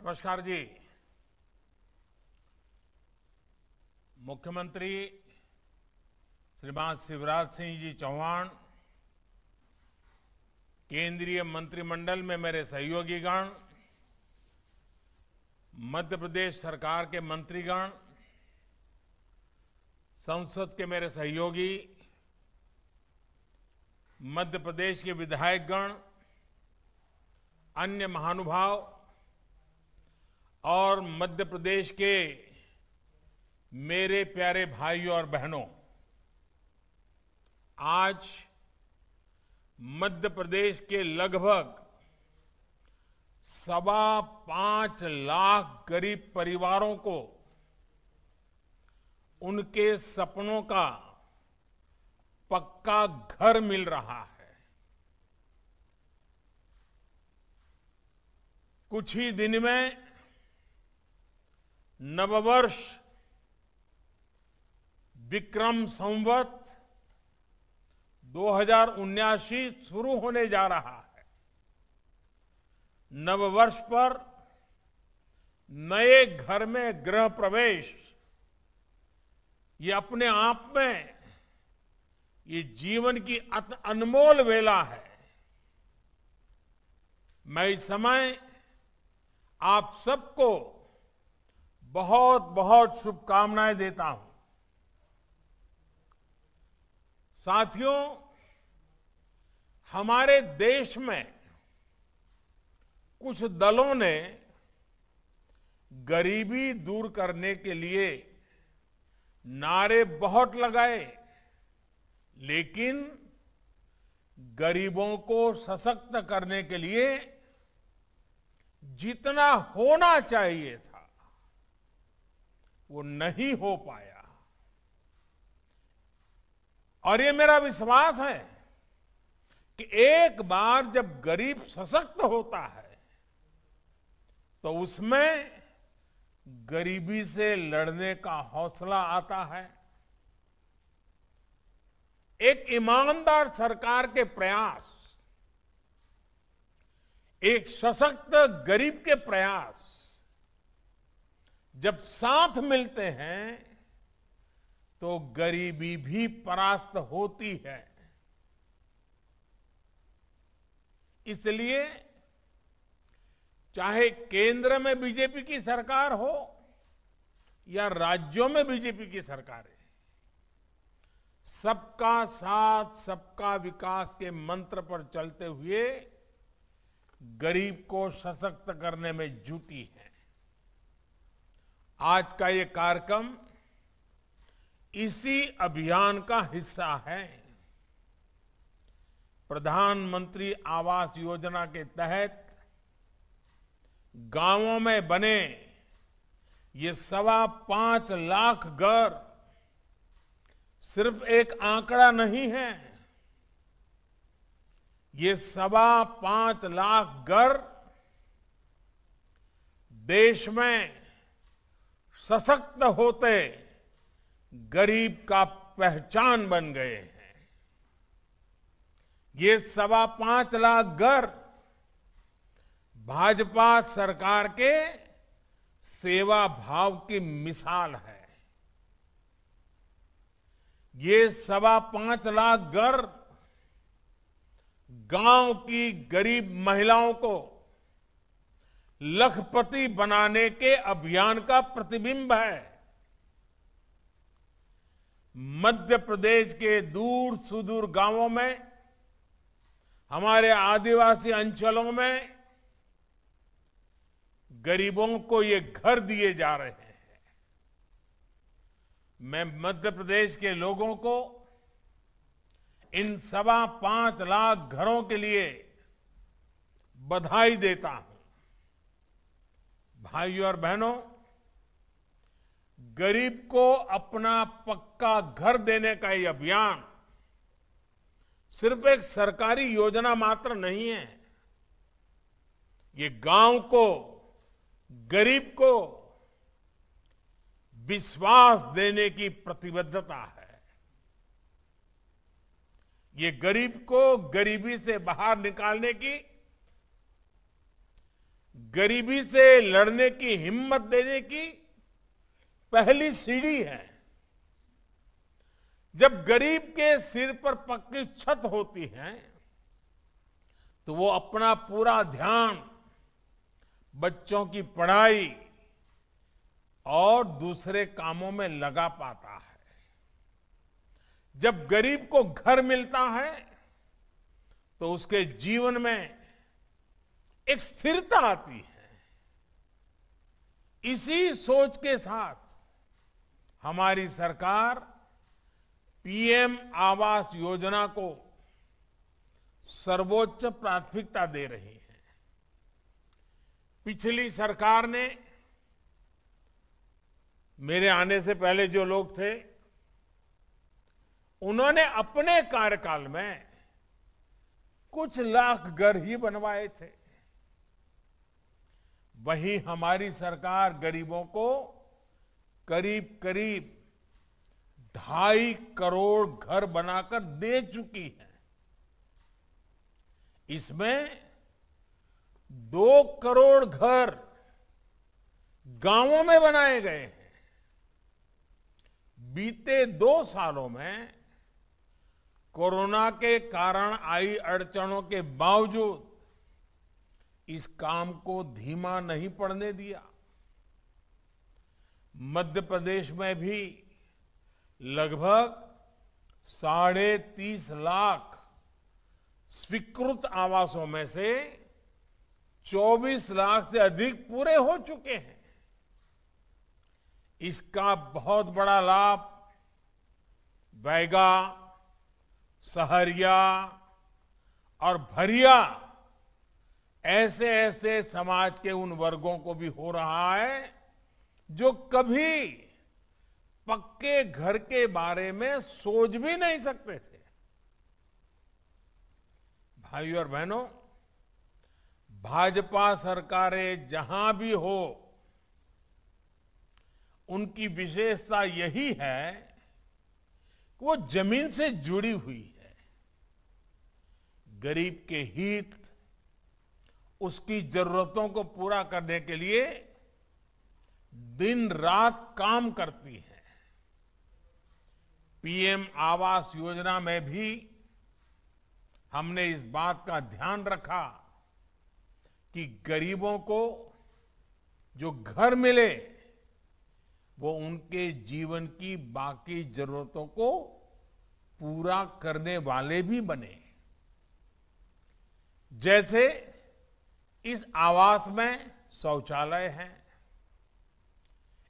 नमस्कार जी। मुख्यमंत्री श्रीमान शिवराज सिंह जी चौहान, केंद्रीय मंत्रिमंडल में मेरे सहयोगीगण, मध्य प्रदेश सरकार के मंत्रीगण, संसद के मेरे सहयोगी, मध्य प्रदेश के विधायकगण, अन्य महानुभाव और मध्य प्रदेश के मेरे प्यारे भाइयों और बहनों, आज मध्य प्रदेश के लगभग 5.25 लाख गरीब परिवारों को उनके सपनों का पक्का घर मिल रहा है। कुछ ही दिन में नववर्ष विक्रम संवत 2079 शुरू होने जा रहा है। नववर्ष पर नए घर में गृह प्रवेश, ये अपने आप में ये जीवन की अनमोल वेला है। मैं इस समय आप सबको बहुत बहुत शुभकामनाएं देता हूं। साथियों, हमारे देश में कुछ दलों ने गरीबी दूर करने के लिए नारे बहुत लगाए, लेकिन गरीबों को सशक्त करने के लिए जितना होना चाहिए था वो नहीं हो पाया। और ये मेरा विश्वास है कि एक बार जब गरीब सशक्त होता है तो उसमें गरीबी से लड़ने का हौसला आता है। एक ईमानदार सरकार के प्रयास, एक सशक्त गरीब के प्रयास जब साथ मिलते हैं तो गरीबी भी परास्त होती है। इसलिए चाहे केंद्र में बीजेपी की सरकार हो या राज्यों में बीजेपी की सरकार है, सबका साथ सबका विकास के मंत्र पर चलते हुए गरीब को सशक्त करने में जुटी है। आज का ये कार्यक्रम इसी अभियान का हिस्सा है। प्रधानमंत्री आवास योजना के तहत गांवों में बने ये 5.25 लाख घर सिर्फ एक आंकड़ा नहीं है। ये 5.25 लाख घर देश में सशक्त होते गरीब का पहचान बन गए हैं। ये 5.25 लाख घर भाजपा सरकार के सेवा भाव की मिसाल है। ये 5.25 लाख घर गांव की गरीब महिलाओं को लखपति बनाने के अभियान का प्रतिबिंब है। मध्य प्रदेश के दूर सुदूर गांवों में, हमारे आदिवासी अंचलों में गरीबों को ये घर दिए जा रहे हैं। मैं मध्य प्रदेश के लोगों को इन 5.25 लाख घरों के लिए बधाई देता हूं। भाइयों और बहनों, गरीब को अपना पक्का घर देने का ये अभियान सिर्फ एक सरकारी योजना मात्र नहीं है। ये गांव को, गरीब को विश्वास देने की प्रतिबद्धता है। ये गरीब को गरीबी से बाहर निकालने की, गरीबी से लड़ने की हिम्मत देने की पहली सीढ़ी है। जब गरीब के सिर पर पक्की छत होती है तो वो अपना पूरा ध्यान बच्चों की पढ़ाई और दूसरे कामों में लगा पाता है। जब गरीब को घर मिलता है तो उसके जीवन में एक स्थिरता आती है। इसी सोच के साथ हमारी सरकार पीएम आवास योजना को सर्वोच्च प्राथमिकता दे रही है। पिछली सरकार ने, मेरे आने से पहले जो लोग थे, उन्होंने अपने कार्यकाल में कुछ लाख घर ही बनवाए थे। वहीं हमारी सरकार गरीबों को करीब करीब 2.5 करोड़ घर बनाकर दे चुकी है। इसमें 2 करोड़ घर गांवों में बनाए गए हैं। बीते 2 सालों में कोरोना के कारण आई अड़चनों के बावजूद इस काम को धीमा नहीं पड़ने दिया। मध्य प्रदेश में भी लगभग 30.5 लाख स्वीकृत आवासों में से 24 लाख से अधिक पूरे हो चुके हैं। इसका बहुत बड़ा लाभ बैगा, सहरिया और भरिया ऐसे ऐसे समाज के उन वर्गों को भी हो रहा है जो कभी पक्के घर के बारे में सोच भी नहीं सकते थे। भाइयों और बहनों, भाजपा सरकारें जहां भी हो, उनकी विशेषता यही है कि वो जमीन से जुड़ी हुई है। गरीब के हित, उसकी जरूरतों को पूरा करने के लिए दिन रात काम करती है। पीएम आवास योजना में भी हमने इस बात का ध्यान रखा कि गरीबों को जो घर मिले वो उनके जीवन की बाकी जरूरतों को पूरा करने वाले भी बने। जैसे इस आवास में शौचालय है,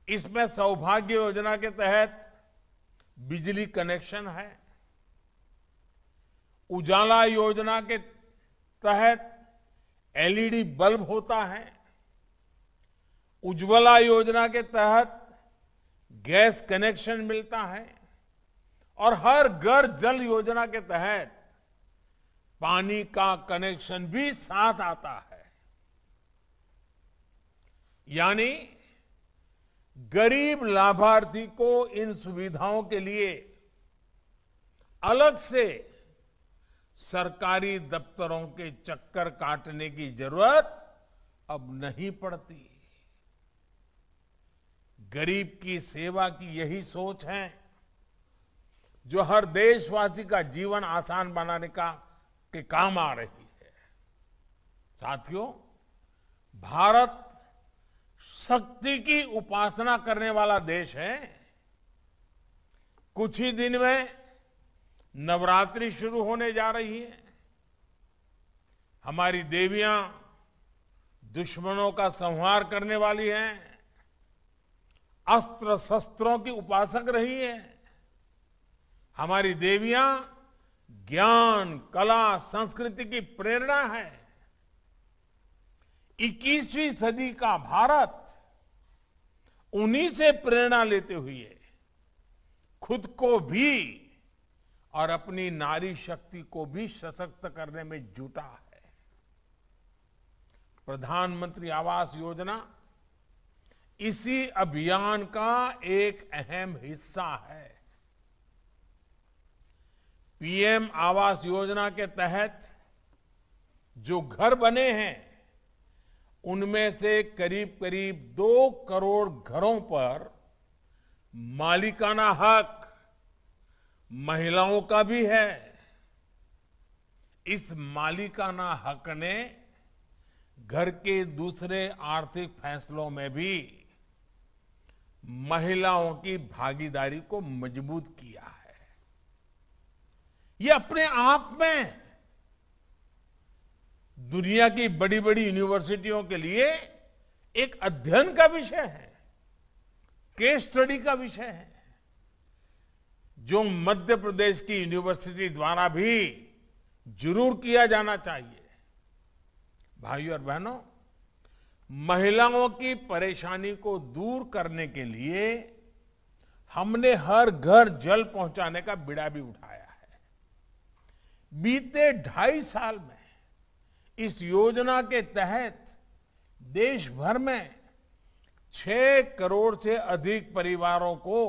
इसमें सौभाग्य योजना के तहत बिजली कनेक्शन है, उजाला योजना के तहत एलईडी बल्ब होता है, उज्ज्वला योजना के तहत गैस कनेक्शन मिलता है और हर घर जल योजना के तहत पानी का कनेक्शन भी साथ आता है। यानी गरीब लाभार्थी को इन सुविधाओं के लिए अलग से सरकारी दफ्तरों के चक्कर काटने की जरूरत अब नहीं पड़ती। गरीब की सेवा की यही सोच है जो हर देशवासी का जीवन आसान बनाने के काम आ रही है। साथियों, भारत शक्ति की उपासना करने वाला देश है। कुछ ही दिन में नवरात्रि शुरू होने जा रही है। हमारी देवियां दुश्मनों का संहार करने वाली हैं, अस्त्र शस्त्रों की उपासक रही है। हमारी देवियां ज्ञान, कला, संस्कृति की प्रेरणा है। 21वीं सदी का भारत उन्हीं से प्रेरणा लेते हुए खुद को भी और अपनी नारी शक्ति को भी सशक्त करने में जुटा है। प्रधानमंत्री आवास योजना इसी अभियान का एक अहम हिस्सा है। पीएम आवास योजना के तहत जो घर बने हैं उनमें से करीब करीब 2 करोड़ घरों पर मालिकाना हक महिलाओं का भी है। इस मालिकाना हक ने घर के दूसरे आर्थिक फैसलों में भी महिलाओं की भागीदारी को मजबूत किया है। ये अपने आप में दुनिया की बड़ी बड़ी यूनिवर्सिटियों के लिए एक अध्ययन का विषय है, केस स्टडी का विषय है, जो मध्य प्रदेश की यूनिवर्सिटी द्वारा भी जरूर किया जाना चाहिए। भाइयों और बहनों, महिलाओं की परेशानी को दूर करने के लिए हमने हर घर जल पहुंचाने का बीड़ा भी उठाया है। बीते 2.5 साल में इस योजना के तहत देश भर में 6 करोड़ से अधिक परिवारों को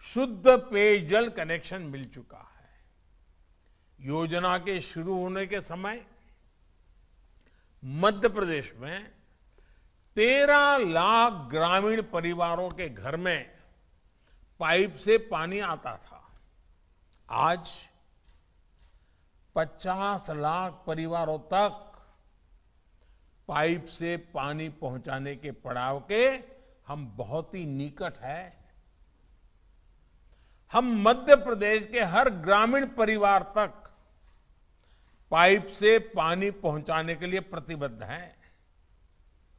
शुद्ध पेयजल कनेक्शन मिल चुका है। योजना के शुरू होने के समय मध्य प्रदेश में 13 लाख ग्रामीण परिवारों के घर में पाइप से पानी आता था। आज 50 लाख परिवारों तक पाइप से पानी पहुंचाने के पड़ाव के हम बहुत ही निकट हैं। हम मध्य प्रदेश के हर ग्रामीण परिवार तक पाइप से पानी पहुंचाने के लिए प्रतिबद्ध हैं।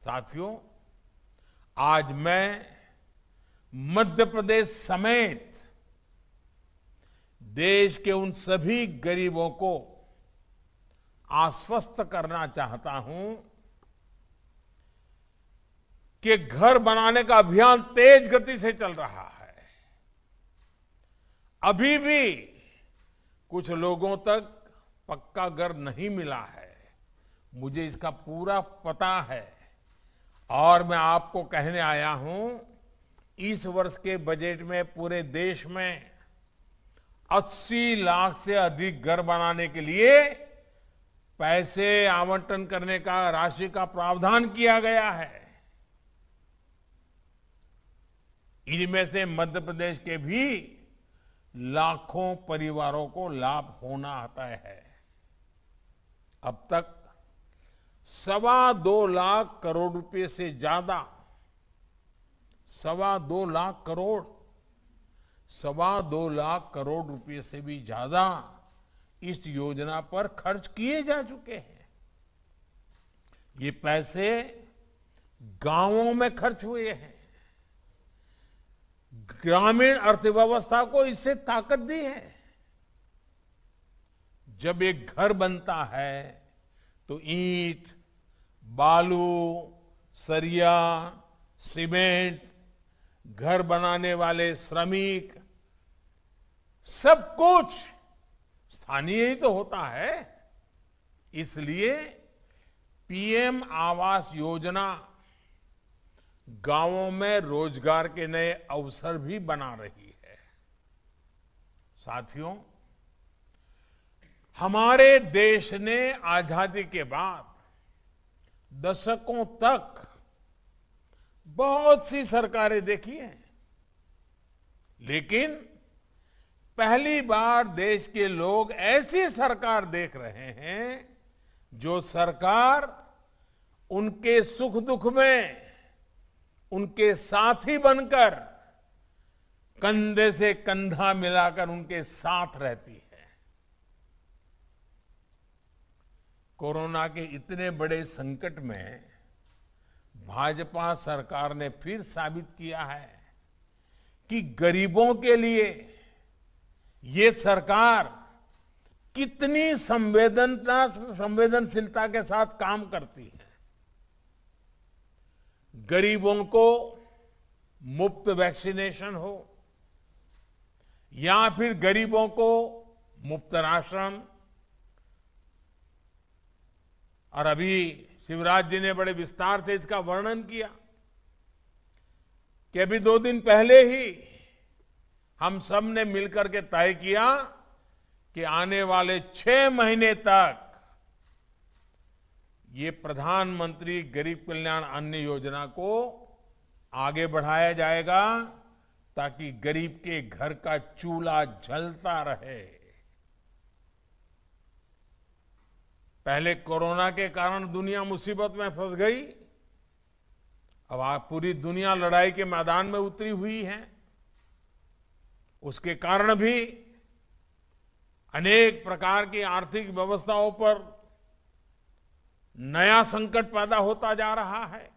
साथियों, आज मैं मध्य प्रदेश समेत देश के उन सभी गरीबों को आश्वस्त करना चाहता हूं कि घर बनाने का अभियान तेज गति से चल रहा है। अभी भी कुछ लोगों तक पक्का घर नहीं मिला है, मुझे इसका पूरा पता है और मैं आपको कहने आया हूं, इस वर्ष के बजट में पूरे देश में 80 लाख से अधिक घर बनाने के लिए पैसे आवंटन करने का राशि का प्रावधान किया गया है। इनमें से मध्य प्रदेश के भी लाखों परिवारों को लाभ होना आता है। अब तक 2.25 लाख करोड़ रुपए से ज्यादा 2.25 लाख करोड़ 2.25 लाख करोड़ रुपए से भी ज्यादा इस योजना पर खर्च किए जा चुके हैं। ये पैसे गांवों में खर्च हुए हैं, ग्रामीण अर्थव्यवस्था को इससे ताकत दी है। जब एक घर बनता है तो ईंट, बालू, सरिया, सीमेंट, घर बनाने वाले श्रमिक, सब कुछ स्थानीय ही तो होता है। इसलिए पीएम आवास योजना गांवों में रोजगार के नए अवसर भी बना रही है। साथियों, हमारे देश ने आजादी के बाद दशकों तक बहुत सी सरकारें देखी हैं, लेकिन पहली बार देश के लोग ऐसी सरकार देख रहे हैं जो सरकार उनके सुख दुख में उनके साथी बनकर, कंधे से कंधा मिलाकर उनके साथ रहती है। कोरोना के इतने बड़े संकट में भाजपा सरकार ने फिर साबित किया है कि गरीबों के लिए ये सरकार कितनी संवेदनशीलता के साथ काम करती है। गरीबों को मुफ्त वैक्सीनेशन हो या फिर गरीबों को मुफ्त राशन, और अभी शिवराज जी ने बड़े विस्तार से इसका वर्णन किया कि अभी 2 दिन पहले ही हम सब ने मिलकर के तय किया कि आने वाले 6 महीने तक ये प्रधानमंत्री गरीब कल्याण अन्न योजना को आगे बढ़ाया जाएगा ताकि गरीब के घर का चूल्हा जलता रहे। पहले कोरोना के कारण दुनिया मुसीबत में फंस गई, अब आज पूरी दुनिया लड़ाई के मैदान में उतरी हुई है। उसके कारण भी अनेक प्रकार की आर्थिक व्यवस्थाओं पर नया संकट पैदा होता जा रहा है।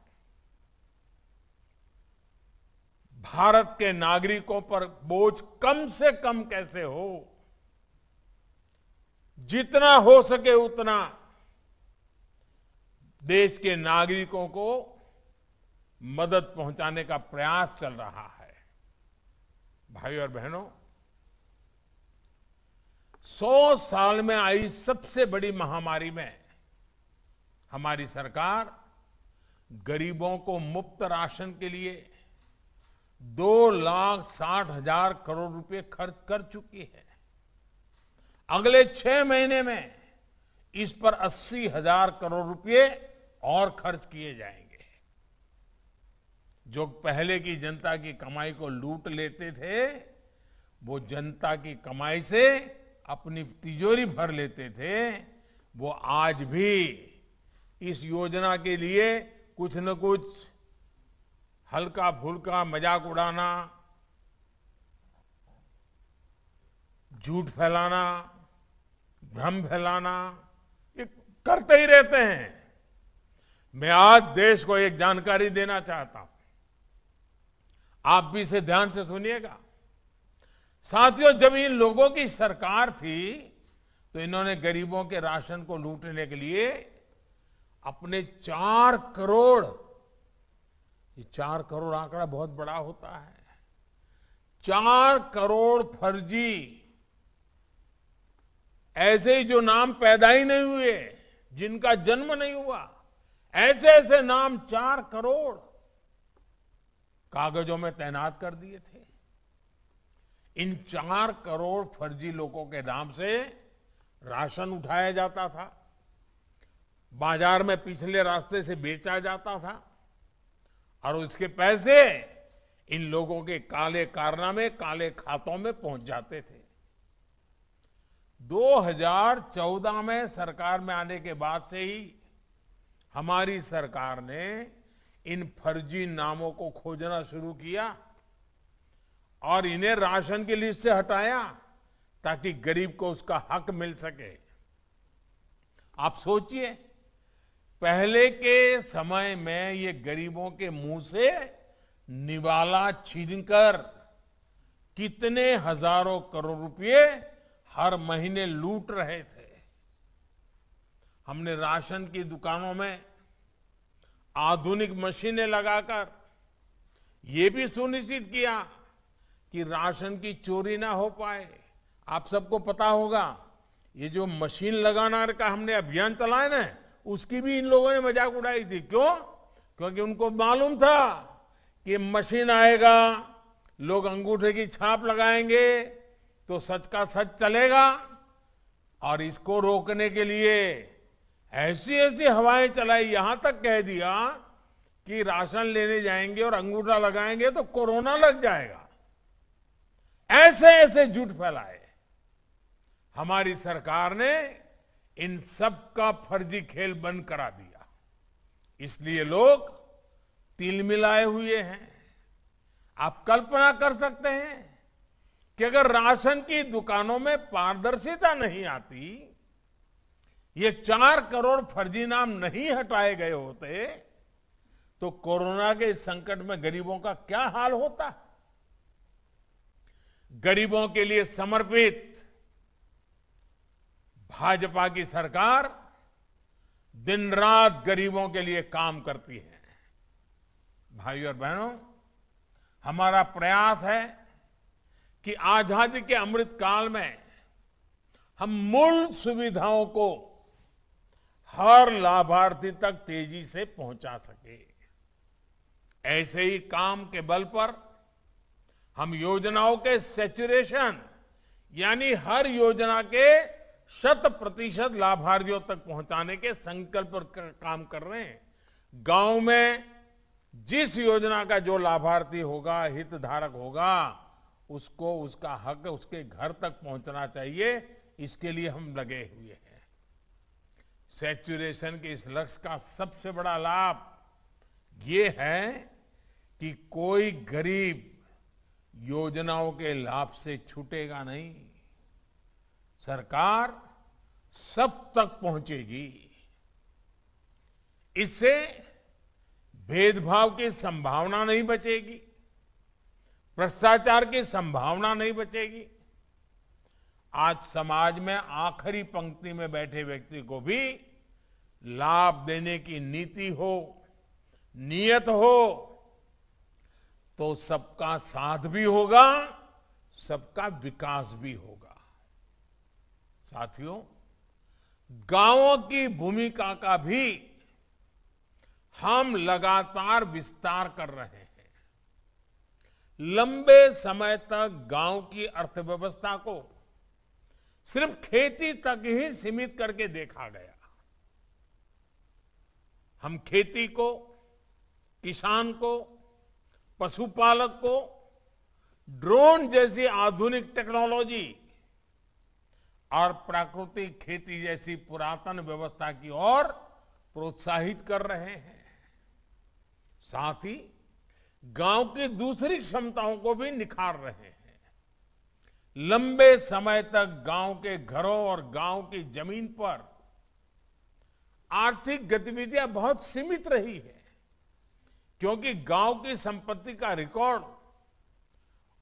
भारत के नागरिकों पर बोझ कम से कम कैसे हो, जितना हो सके उतना देश के नागरिकों को मदद पहुंचाने का प्रयास चल रहा है। भाई और बहनों, 100 साल में आई सबसे बड़ी महामारी में हमारी सरकार गरीबों को मुफ्त राशन के लिए 2,60,000 करोड़ रुपए खर्च कर चुकी है। अगले 6 महीने में इस पर 80,000 करोड़ रुपए और खर्च किए जाएंगे। जो पहले की जनता की कमाई को लूट लेते थे, वो जनता की कमाई से अपनी तिजोरी भर लेते थे, वो आज भी इस योजना के लिए कुछ न कुछ हल्का फुल्का मजाक उड़ाना, झूठ फैलाना, भ्रम फैलाना, ये करते ही रहते हैं। मैं आज देश को एक जानकारी देना चाहता हूं, आप भी इसे ध्यान से सुनिएगा। साथियों, जब इन लोगों की सरकार थी तो इन्होंने गरीबों के राशन को लूटने के लिए अपने 4 करोड़, ये 4 करोड़ आंकड़ा बहुत बड़ा होता है, 4 करोड़ फर्जी, ऐसे ही जो नाम पैदा ही नहीं हुए, जिनका जन्म नहीं हुआ, ऐसे ऐसे नाम 4 करोड़ कागजों में तैनात कर दिए थे। इन 4 करोड़ फर्जी लोगों के नाम से राशन उठाया जाता था, बाजार में पिछले रास्ते से बेचा जाता था और उसके पैसे इन लोगों के काले कारनामे, काले खातों में पहुंच जाते थे। 2014 में सरकार में आने के बाद से ही हमारी सरकार ने इन फर्जी नामों को खोजना शुरू किया और इन्हें राशन की लिस्ट से हटाया ताकि गरीब को उसका हक मिल सके। आप सोचिए, पहले के समय में ये गरीबों के मुंह से निवाला छीनकर कितने हजारों करोड़ रुपए हर महीने लूट रहे थे। हमने राशन की दुकानों में आधुनिक मशीनें लगाकर ये भी सुनिश्चित किया कि राशन की चोरी ना हो पाए। आप सबको पता होगा, ये जो मशीन लगाना का हमने अभियान चलाया ना, उसकी भी इन लोगों ने मजाक उड़ाई थी। क्यों? क्योंकि उनको मालूम था कि मशीन आएगा, लोग अंगूठे की छाप लगाएंगे तो सच का सच चलेगा, और इसको रोकने के लिए ऐसी ऐसी हवाएं चलाई, यहां तक कह दिया कि राशन लेने जाएंगे और अंगूठा लगाएंगे तो कोरोना लग जाएगा। ऐसे ऐसे झूठ फैलाए। हमारी सरकार ने इन सब का फर्जी खेल बंद करा दिया, इसलिए लोग तिलमिलाए हुए हैं। आप कल्पना कर सकते हैं कि अगर राशन की दुकानों में पारदर्शिता नहीं आती, ये 4 करोड़ फर्जी नाम नहीं हटाए गए होते, तो कोरोना के इस संकट में गरीबों का क्या हाल होता। गरीबों के लिए समर्पित भाजपा की सरकार दिन रात गरीबों के लिए काम करती है। भाइयों और बहनों, हमारा प्रयास है कि आजादी के अमृत काल में हम मूल सुविधाओं को हर लाभार्थी तक तेजी से पहुंचा सके। ऐसे ही काम के बल पर हम योजनाओं के सैचुरेशन, यानी हर योजना के 100% लाभार्थियों तक पहुंचाने के संकल्प पर काम कर रहे हैं। गांव में जिस योजना का जो लाभार्थी होगा, हितधारक होगा, उसको उसका हक उसके घर तक पहुंचना चाहिए। इसके लिए हम लगे हुए हैं। सैचुरेशन के इस लक्ष्य का सबसे बड़ा लाभ ये है कि कोई गरीब योजनाओं के लाभ से छूटेगा नहीं। सरकार सब तक पहुंचेगी। इससे भेदभाव की संभावना नहीं बचेगी, भ्रष्टाचार की संभावना नहीं बचेगी। आज समाज में आखिरी पंक्ति में बैठे व्यक्ति को भी लाभ देने की नीति हो, नियत हो, तो सबका साथ भी होगा, सबका विकास भी होगा। साथियों, गांवों की भूमिका का भी हम लगातार विस्तार कर रहे हैं। लंबे समय तक गांव की अर्थव्यवस्था को सिर्फ खेती तक ही सीमित करके देखा गया। हम खेती को, किसान को, पशुपालक को ड्रोन जैसी आधुनिक टेक्नोलॉजी और प्राकृतिक खेती जैसी पुरातन व्यवस्था की ओर प्रोत्साहित कर रहे हैं। साथ ही गांव की दूसरी क्षमताओं को भी निखार रहे हैं। लंबे समय तक गांव के घरों और गांव की जमीन पर आर्थिक गतिविधियां बहुत सीमित रही है, क्योंकि गांव की संपत्ति का रिकॉर्ड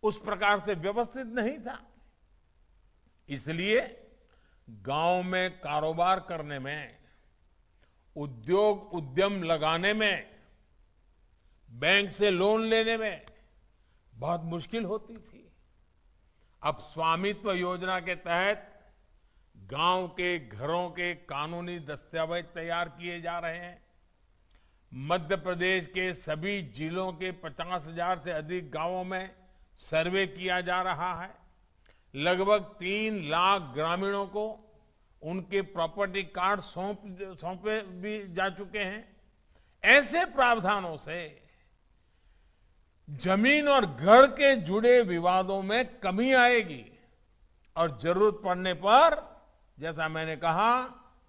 उस प्रकार से व्यवस्थित नहीं था। इसलिए गांव में कारोबार करने में, उद्योग उद्यम लगाने में, बैंक से लोन लेने में बहुत मुश्किल होती थी। अब स्वामित्व योजना के तहत गांव के घरों के कानूनी दस्तावेज तैयार किए जा रहे हैं। मध्य प्रदेश के सभी जिलों के 50,000 से अधिक गांवों में सर्वे किया जा रहा है। लगभग 3 लाख ग्रामीणों को उनके प्रॉपर्टी कार्ड सौंपे भी जा चुके हैं। ऐसे प्रावधानों से जमीन और घर के जुड़े विवादों में कमी आएगी और जरूरत पड़ने पर, जैसा मैंने कहा,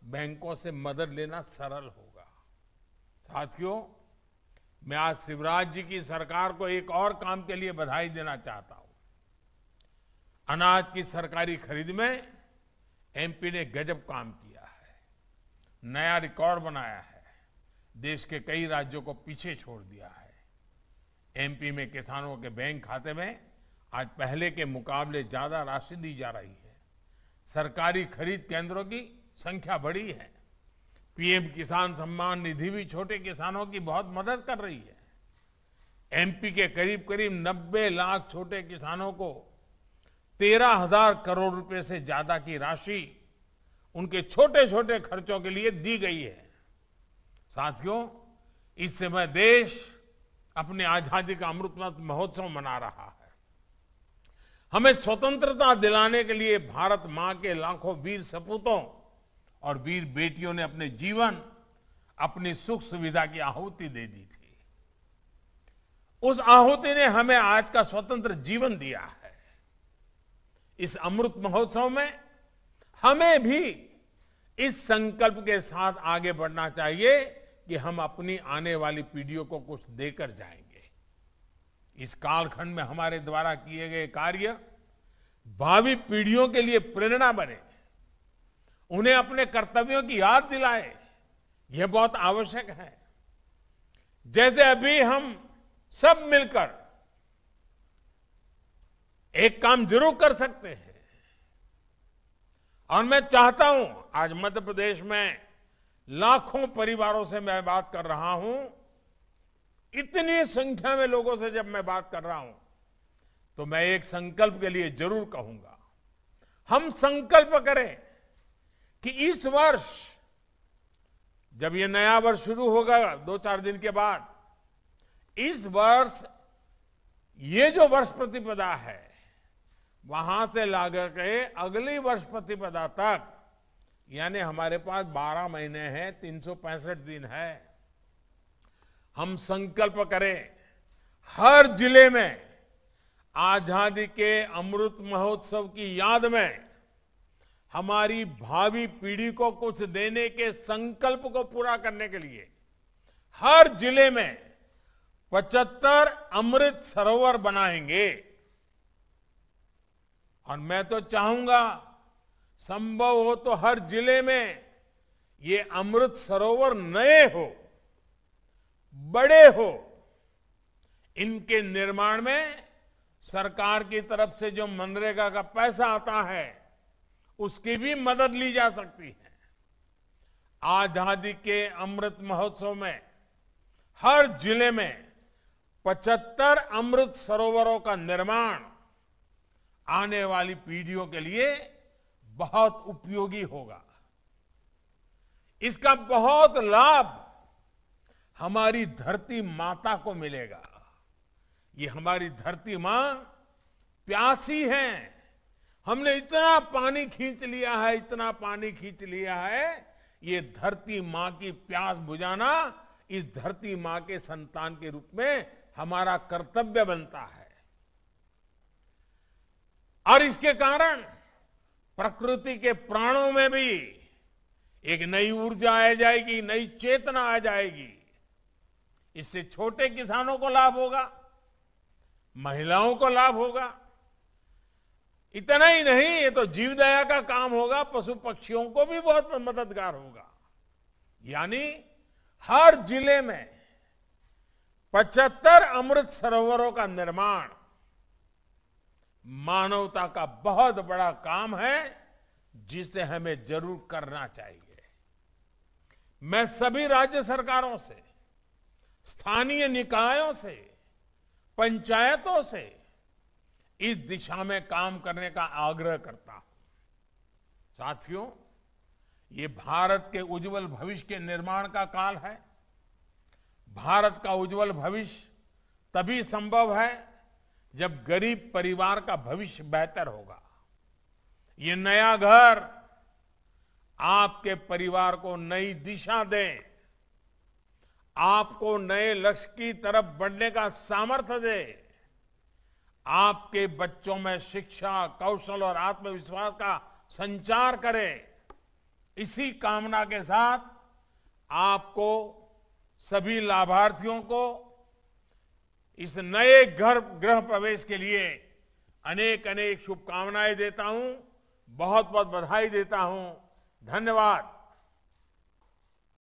बैंकों से मदद लेना सरल होगा। साथियों, मैं आज शिवराज जी की सरकार को एक और काम के लिए बधाई देना चाहता हूं। अनाज की सरकारी खरीद में एमपी ने गजब काम किया है, नया रिकॉर्ड बनाया है, देश के कई राज्यों को पीछे छोड़ दिया है। एमपी में किसानों के बैंक खाते में आज पहले के मुकाबले ज्यादा राशि दी जा रही है। सरकारी खरीद केंद्रों की संख्या बढ़ी है। पीएम किसान सम्मान निधि भी छोटे किसानों की बहुत मदद कर रही है। एमपी के करीब करीब 90 लाख छोटे किसानों को 13,000 करोड़ रुपए से ज्यादा की राशि उनके छोटे छोटे खर्चों के लिए दी गई है। साथियों, इस समय देश अपनी आजादी का अमृत महोत्सव मना रहा है। हमें स्वतंत्रता दिलाने के लिए भारत मां के लाखों वीर सपूतों और वीर बेटियों ने अपने जीवन, अपनी सुख सुविधा की आहुति दे दी थी। उस आहुति ने हमें आज का स्वतंत्र जीवन दिया है। इस अमृत महोत्सव में हमें भी इस संकल्प के साथ आगे बढ़ना चाहिए कि हम अपनी आने वाली पीढ़ियों को कुछ देकर जाएंगे। इस कालखंड में हमारे द्वारा किए गए कार्य भावी पीढ़ियों के लिए प्रेरणा बने, उन्हें अपने कर्तव्यों की याद दिलाए, यह बहुत आवश्यक है। जैसे अभी हम सब मिलकर एक काम जरूर कर सकते हैं, और मैं चाहता हूं, आज मध्य प्रदेश में लाखों परिवारों से मैं बात कर रहा हूं, इतनी संख्या में लोगों से जब मैं बात कर रहा हूं, तो मैं एक संकल्प के लिए जरूर कहूंगा। हम संकल्प करें कि इस वर्ष, जब ये नया वर्ष शुरू होगा 2-4 दिन के बाद, इस वर्ष ये जो वर्ष प्रतिपदा है, वहां से लाकर के अगली वर्ष प्रतिपदा तक यानी हमारे पास 12 महीने हैं, 365 दिन है। हम संकल्प करें, हर जिले में आजादी के अमृत महोत्सव की याद में हमारी भावी पीढ़ी को कुछ देने के संकल्प को पूरा करने के लिए हर जिले में 75 अमृत सरोवर बनाएंगे। और मैं तो चाहूंगा संभव हो तो हर जिले में ये अमृत सरोवर नए हो, बड़े हो। इनके निर्माण में सरकार की तरफ से जो मनरेगा का पैसा आता है उसकी भी मदद ली जा सकती है। आजादी के अमृत महोत्सव में हर जिले में 75 अमृत सरोवरों का निर्माण आने वाली पीढ़ियों के लिए बहुत उपयोगी होगा। इसका बहुत लाभ हमारी धरती माता को मिलेगा। ये हमारी धरती मां प्यासी है। हमने इतना पानी खींच लिया है, इतना पानी खींच लिया है। ये धरती मां की प्यास बुझाना इस धरती मां के संतान के रूप में हमारा कर्तव्य बनता है। और इसके कारण प्रकृति के प्राणों में भी एक नई ऊर्जा आ जाएगी, नई चेतना आ जाएगी। इससे छोटे किसानों को लाभ होगा, महिलाओं को लाभ होगा। इतना ही नहीं, ये तो जीवदया का काम होगा, पशु पक्षियों को भी बहुत मददगार होगा। यानी हर जिले में 75 अमृत सरोवरों का निर्माण मानवता का बहुत बड़ा काम है, जिसे हमें जरूर करना चाहिए। मैं सभी राज्य सरकारों से, स्थानीय निकायों से, पंचायतों से इस दिशा में काम करने का आग्रह करता हूं। साथियों, ये भारत के उज्जवल भविष्य के निर्माण का काल है। भारत का उज्जवल भविष्य तभी संभव है जब गरीब परिवार का भविष्य बेहतर होगा। ये नया घर आपके परिवार को नई दिशा दे, आपको नए लक्ष्य की तरफ बढ़ने का सामर्थ्य दे, आपके बच्चों में शिक्षा, कौशल और आत्मविश्वास का संचार करे। इसी कामना के साथ आपको सभी लाभार्थियों को इस नए गृह प्रवेश के लिए अनेक अनेक शुभकामनाएं देता हूं, बहुत बहुत बधाई देता हूं। धन्यवाद।